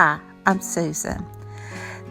Hi, I'm Susan.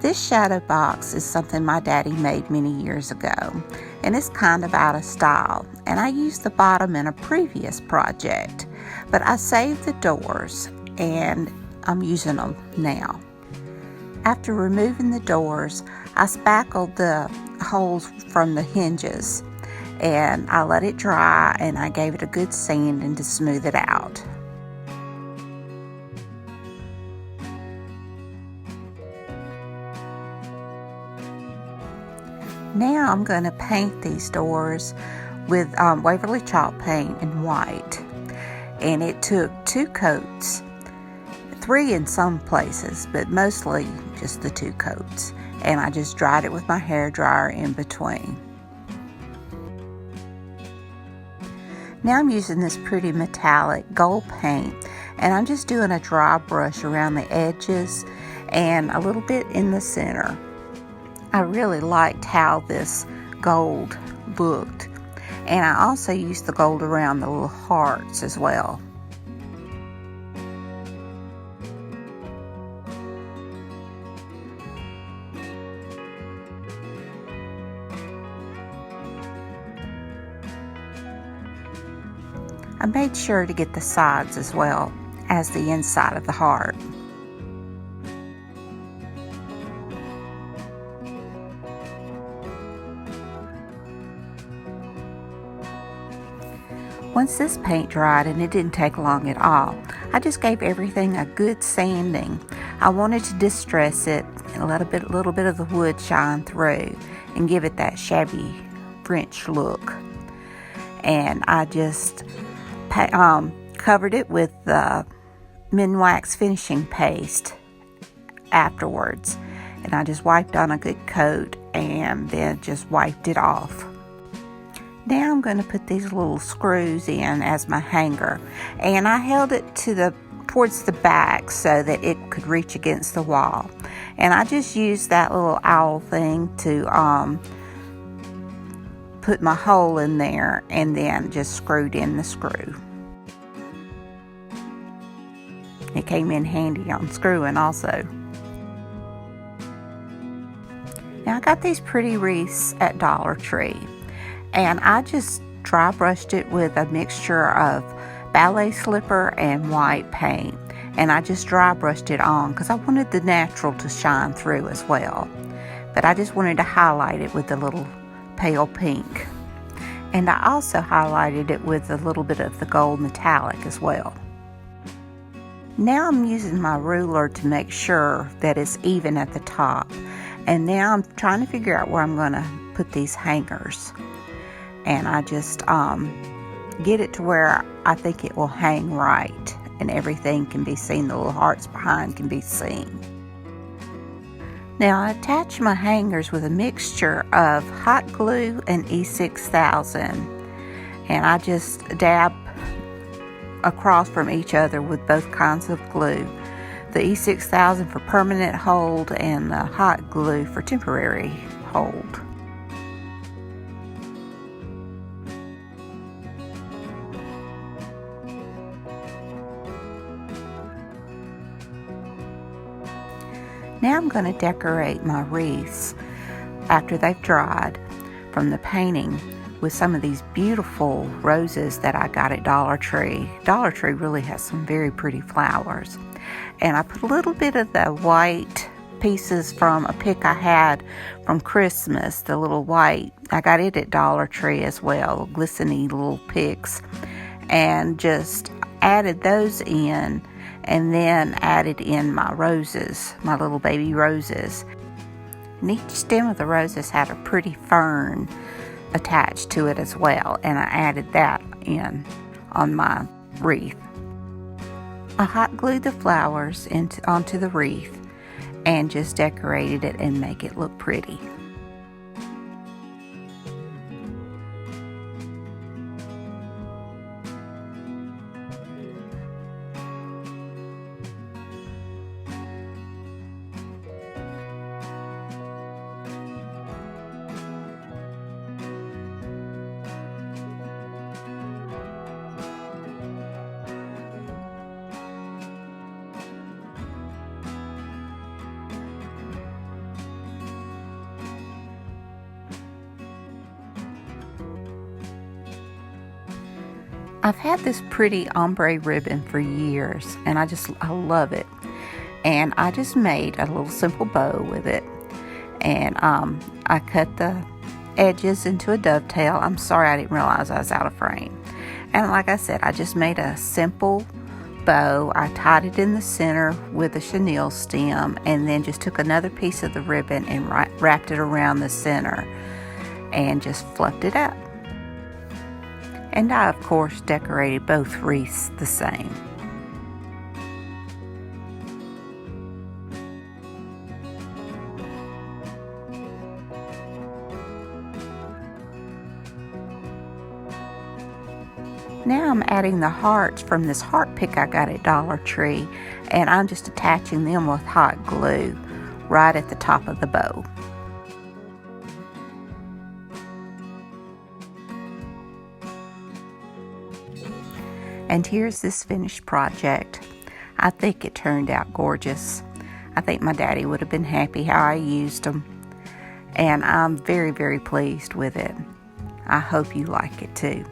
This shadow box is something my daddy made many years ago, and it's kind of out of style, and I used the bottom in a previous project, but I saved the doors and I'm using them now. After removing the doors, I spackled the holes from the hinges, and I let it dry and I gave it a good sanding to smooth it out. Now I'm going to paint these doors with Waverly chalk paint in white, and it took 2 coats, 3 in some places, but mostly just the 2 coats, and I just dried it with my hair dryer in between. Now I'm using this pretty metallic gold paint, and I'm just doing a dry brush around the edges and a little bit in the center. I really liked how this gold looked, and I also used the gold around the little hearts as well. I made sure to get the sides as well as the inside of the heart. Once this paint dried, and it didn't take long at all, I just gave everything a good sanding. I wanted to distress it and let a little bit of the wood shine through and give it that shabby French look. And I just covered it with the Minwax finishing paste afterwards. And I just wiped on a good coat and then just wiped it off. Now I'm going to put these little screws in as my hanger, and I held it towards the back so that it could reach against the wall. And I just used that little owl thing to put my hole in there, and then just screwed in the screw. It came in handy on screwing also. Now I got these pretty wreaths at Dollar Tree, and I just dry brushed it with a mixture of ballet slipper and white paint, and I just dry brushed it on because I wanted the natural to shine through as well, but I just wanted to highlight it with a little pale pink, and I also highlighted it with a little bit of the gold metallic as well. Now I'm using my ruler to make sure that it's even at the top, and now I'm trying to figure out where I'm going to put these hangers. And I just get it to where I think it will hang right and everything can be seen. The little hearts behind can be seen. Now I attach my hangers with a mixture of hot glue and E6000, and I just dab across from each other with both kinds of glue. The E6000 for permanent hold and the hot glue for temporary hold. Now I'm going to decorate my wreaths after they've dried from the painting with some of these beautiful roses that I got at Dollar Tree. Dollar Tree really has some very pretty flowers. And I put a little bit of the white pieces from a pick I had from Christmas, the little white. I got it at Dollar Tree as well, glistening little picks, and just added those in, and then added in my roses, my little baby roses. And each stem of the roses had a pretty fern attached to it as well, and I added that in on my wreath. I hot glued the flowers onto the wreath and just decorated it and make it look pretty. I've had this pretty ombre ribbon for years, and I love it. And I just made a little simple bow with it. And I cut the edges into a dovetail. I'm sorry, I didn't realize I was out of frame. And like I said, I just made a simple bow. I tied it in the center with a chenille stem, and then just took another piece of the ribbon and wrapped it around the center and just fluffed it up. And I, of course, decorated both wreaths the same. Now I'm adding the hearts from this heart pick I got at Dollar Tree, and I'm just attaching them with hot glue right at the top of the bow. And here's this finished project. I think it turned out gorgeous. I think my daddy would have been happy how I used them. And I'm very, very pleased with it. I hope you like it too.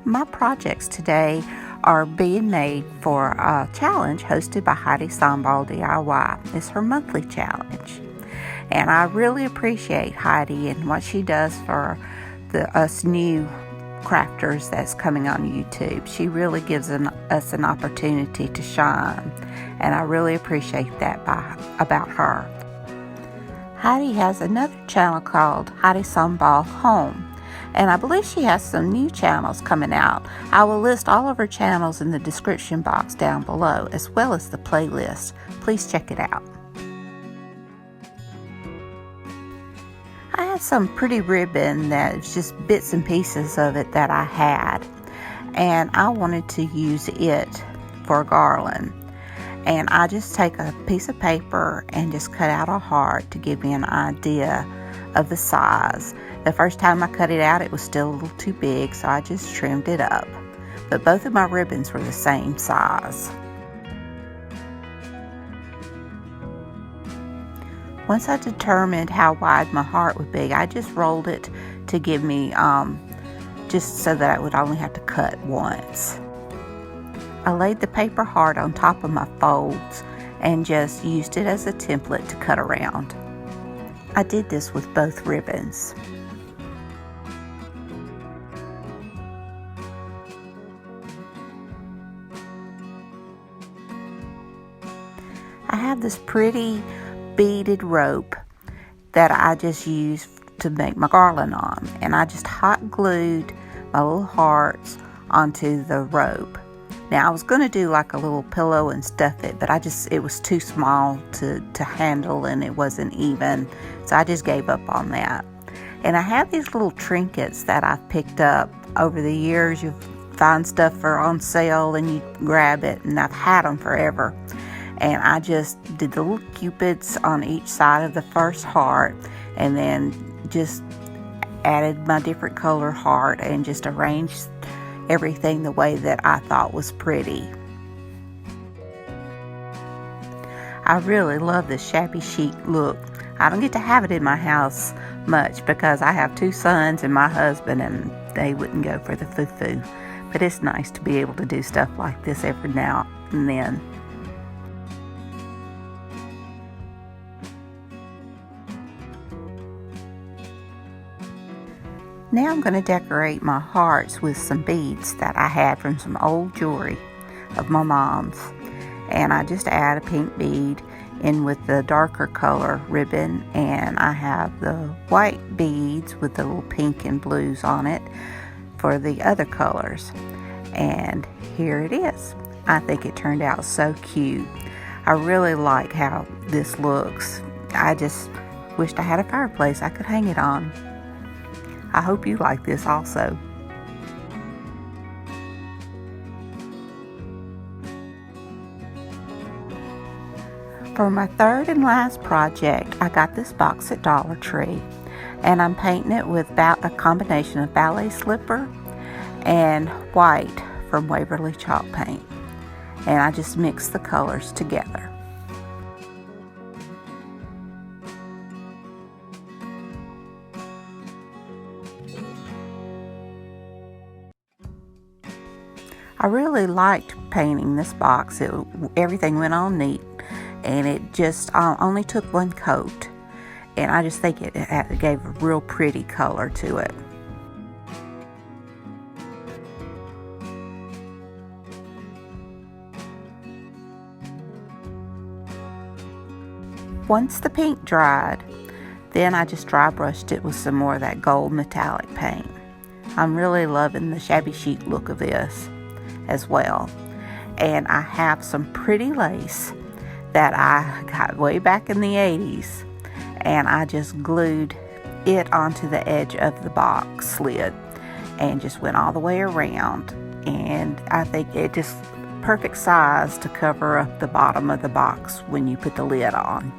My projects today are being made for a challenge hosted by Heidi Sonboul DIY. It's her monthly challenge. And I really appreciate Heidi and what she does for us new crafters that's coming on YouTube. She really gives us an opportunity to shine. And I really appreciate that about her. Heidi has another channel called Heidi Sonboul Home. And I believe she has some new channels coming out. I will list all of her channels in the description box down below, as well as the playlist. Please check it out. I had some pretty ribbon that's just bits and pieces of it that I had. And I wanted to use it for a garland. And I just take a piece of paper and just cut out a heart to give me an idea of the size. The first time I cut it out, it was still a little too big, so I just trimmed it up. But both of my ribbons were the same size. Once I determined how wide my heart would be, I just rolled it to give me, just so that I would only have to cut once. I laid the paper heart on top of my folds and just used it as a template to cut around. I did this with both ribbons. I have this pretty beaded rope that I just used to make my garland on, and I just hot glued my little hearts onto the rope. Now I was going to do like a little pillow and stuff it, but it was too small to handle, and it wasn't even, so I just gave up on that. And I have these little trinkets that I've picked up over the years. You find stuff for on sale and you grab it, and I've had them forever. And I just did the little cupids on each side of the first heart, and then just added my different color heart and just arranged everything the way that I thought was pretty. I really love this shabby chic look. I don't get to have it in my house much because I have 2 sons and my husband, and they wouldn't go for the foo-foo. But it's nice to be able to do stuff like this every now and then. Now I'm going to decorate my hearts with some beads that I had from some old jewelry of my mom's. And I just add a pink bead in with the darker color ribbon, and I have the white beads with the little pink and blues on it for the other colors. And here it is. I think it turned out so cute. I really like how this looks. I just wished I had a fireplace I could hang it on. I hope you like this also. For my third and last project, I got this box at Dollar Tree, and I'm painting it with a combination of ballet slipper and white from Waverly Chalk Paint. And I just mix the colors together. I really liked painting this box. Everything went on neat, and it just only took one coat, and I just think it gave a real pretty color to it. Once the paint dried, then I just dry brushed it with some more of that gold metallic paint. I'm really loving the Shabby Chic look of this as well. And I have some pretty lace that I got way back in the 80s, and I just glued it onto the edge of the box lid and just went all the way around, and I think it just perfect size to cover up the bottom of the box when you put the lid on.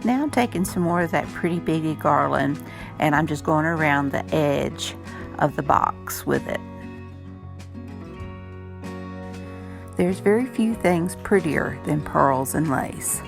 Now I'm taking some more of that pretty beady garland, and I'm just going around the edge of the box with it. There's very few things prettier than pearls and lace.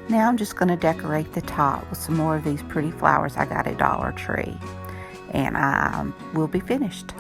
Now I'm just going to decorate the top with some more of these pretty flowers I got at Dollar Tree, and I will be finished.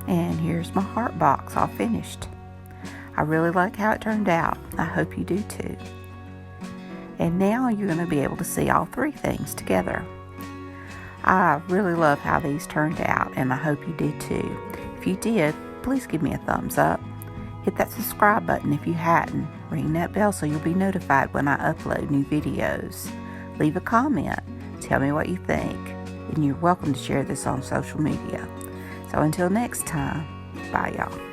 And here's my heart box all finished. I really like how it turned out. I hope you do too. And now you're going to be able to see all three things together. I really love how these turned out, and I hope you did too. If you did, please give me a thumbs up. Hit that subscribe button if you hadn't. Ring that bell so you'll be notified when I upload new videos. Leave a comment. Tell me what you think. And you're welcome to share this on social media. So until next time, bye y'all.